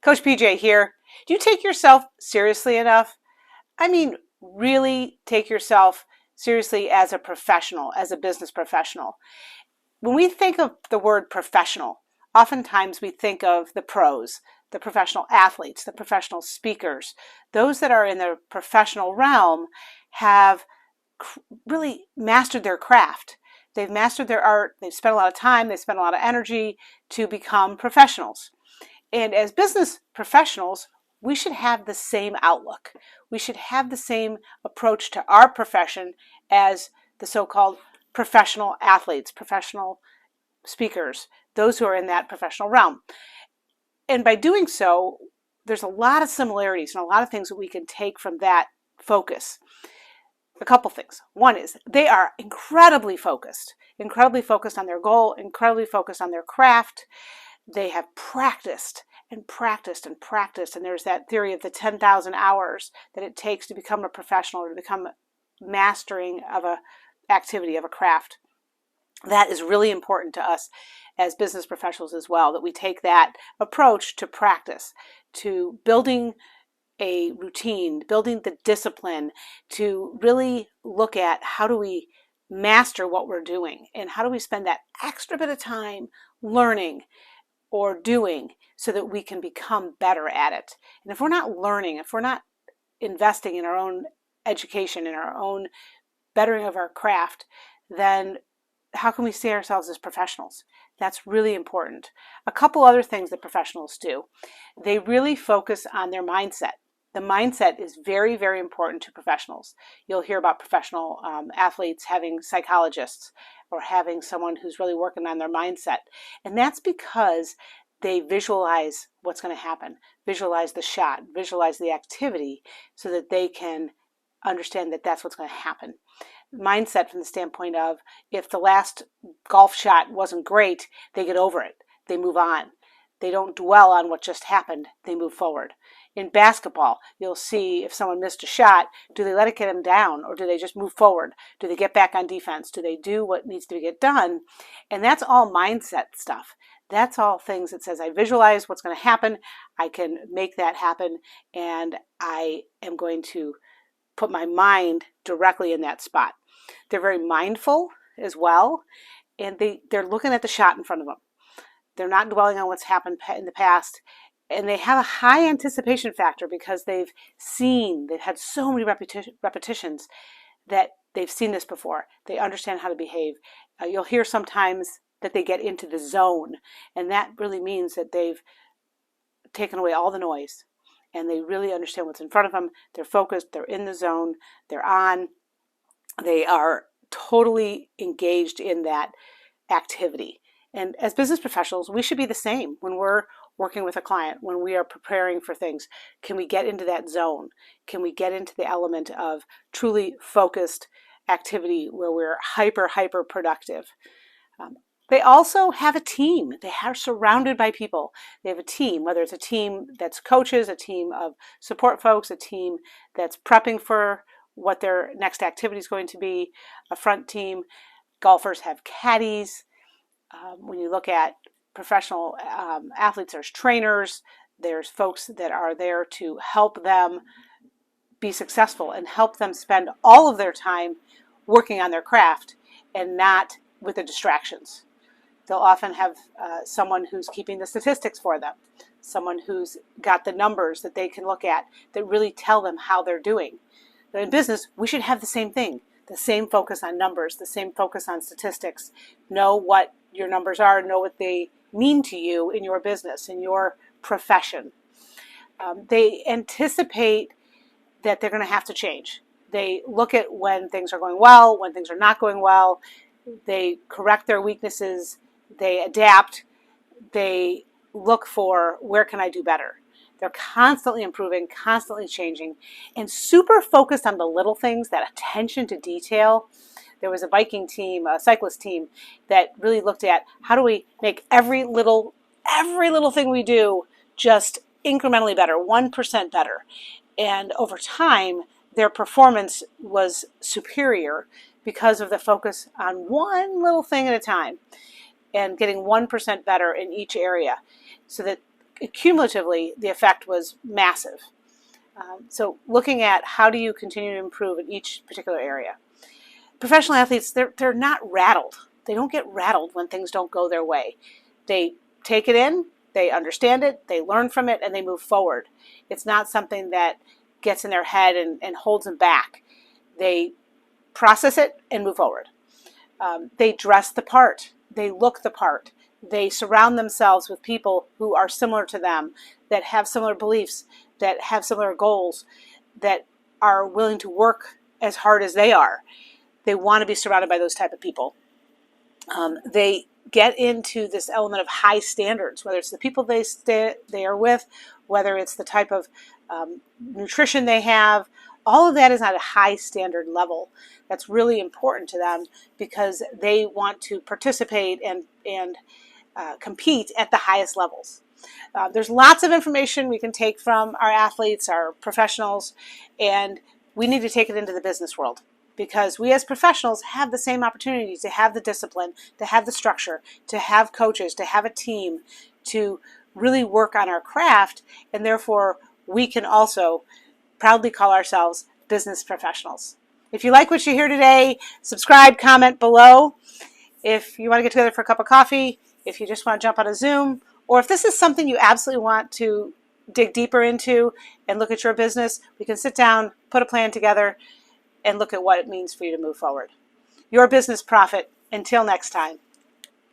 Coach PJ here. Do you take yourself seriously enough? I mean, really take yourself seriously as a professional, as a business professional. When we think of the word professional, oftentimes we think of the pros, the professional athletes, the professional speakers. Those that are in the professional realm have really mastered their craft. They've mastered their art. They've spent a lot of time. They've spent a lot of energy to become professionals. And as business professionals, we should have the same outlook. We should have the same approach to our profession as the so-called professional athletes, professional speakers, those who are in that professional realm. And by doing so, there's a lot of similarities and a lot of things that we can take from that focus. A couple things. One is they are incredibly focused on their goal, incredibly focused on their craft. They have practiced and practiced and practiced. And there's that theory of the 10,000 hours that it takes to become a professional or to become mastering of a activity, of a craft. That is really important to us as business professionals as well, that we take that approach to practice, to building a routine, building the discipline, to really look at how do we master what we're doing and how do we spend that extra bit of time learning or doing so that we can become better at it. And if we're not learning, if we're not investing in our own education, in our own bettering of our craft, then how can we see ourselves as professionals? That's really important. A couple other things that professionals do. They really focus on their mindset. The mindset is very, very important to professionals. You'll hear about professional athletes having psychologists or having someone who's really working on their mindset. And that's because they visualize what's going to happen, visualize the shot, visualize the activity so that they can understand that that's what's going to happen. Mindset from the standpoint of if the last golf shot wasn't great, they get over it. They move on. They don't dwell on what just happened. They move forward. In basketball, you'll see if someone missed a shot, do they let it get them down or do they just move forward? Do they get back on defense? Do they do what needs to get done? And that's all mindset stuff. That's all things that says I visualize what's going to happen. I can make that happen and I am going to put my mind directly in that spot. They're very mindful as well, and they're looking at the shot in front of them. They're not dwelling on what's happened in the past, and they have a high anticipation factor because they've had so many repetitions that they've seen this before. They understand how to behave. You'll hear sometimes that they get into the zone, and that really means that they've taken away all the noise and they really understand what's in front of them. They're focused, they're in the zone, they're on, they are totally engaged in that activity. And as business professionals, we should be the same when we're working with a client, when we are preparing for things. Can we get into that zone? Can we get into the element of truly focused activity where we're hyper productive? They also have a team. They are surrounded by people. They have a team, whether it's a team that's coaches, a team of support folks, a team that's prepping for what their next activity is going to be, a front team. Golfers have caddies. When you look at professional athletes, there's trainers. There's folks that are there to help them be successful and help them spend all of their time working on their craft and not with the distractions. They'll often have someone who's keeping the statistics for them, someone who's got the numbers that they can look at that really tell them how they're doing. But in business, we should have the same thing, the same focus on numbers, the same focus on statistics. Know what your numbers are, know what they mean to you in your business, in your profession. They anticipate that they're going to have to change. They look at when things are going well, when things are not going well. They correct their weaknesses. They adapt. They look for where can I do better. They're constantly improving, constantly changing, and super focused on the little things, that attention to detail. There was a Viking team, a cyclist team, that really looked at how do we make every little thing we do just incrementally better, 1% better. And over time, their performance was superior because of the focus on one little thing at a time and getting 1% better in each area so that cumulatively, the effect was massive. So looking at how do you continue to improve in each particular area. Professional athletes, they're not rattled. They don't get rattled when things don't go their way. They take it in, they understand it, they learn from it, and they move forward. It's not something that gets in their head and holds them back. They process it and move forward. They dress the part. They look the part. They surround themselves with people who are similar to them, that have similar beliefs, that have similar goals, that are willing to work as hard as they are. They want to be surrounded by those type of people. They get into this element of high standards, whether it's the people they are with, whether it's the type of nutrition they have. All of that is at a high standard level. That's really important to them because they want to participate and compete at the highest levels. There's lots of information we can take from our athletes, our professionals, and we need to take it into the business world because we as professionals have the same opportunities to have the discipline, to have the structure, to have coaches, to have a team, to really work on our craft, and therefore we can also proudly call ourselves business professionals. If you like what you hear today, subscribe, comment below. If you want to get together for a cup of coffee, if you just want to jump on a Zoom, or if this is something you absolutely want to dig deeper into and look at your business, we can sit down, put a plan together, and look at what it means for you to move forward. Your business profit. Until next time.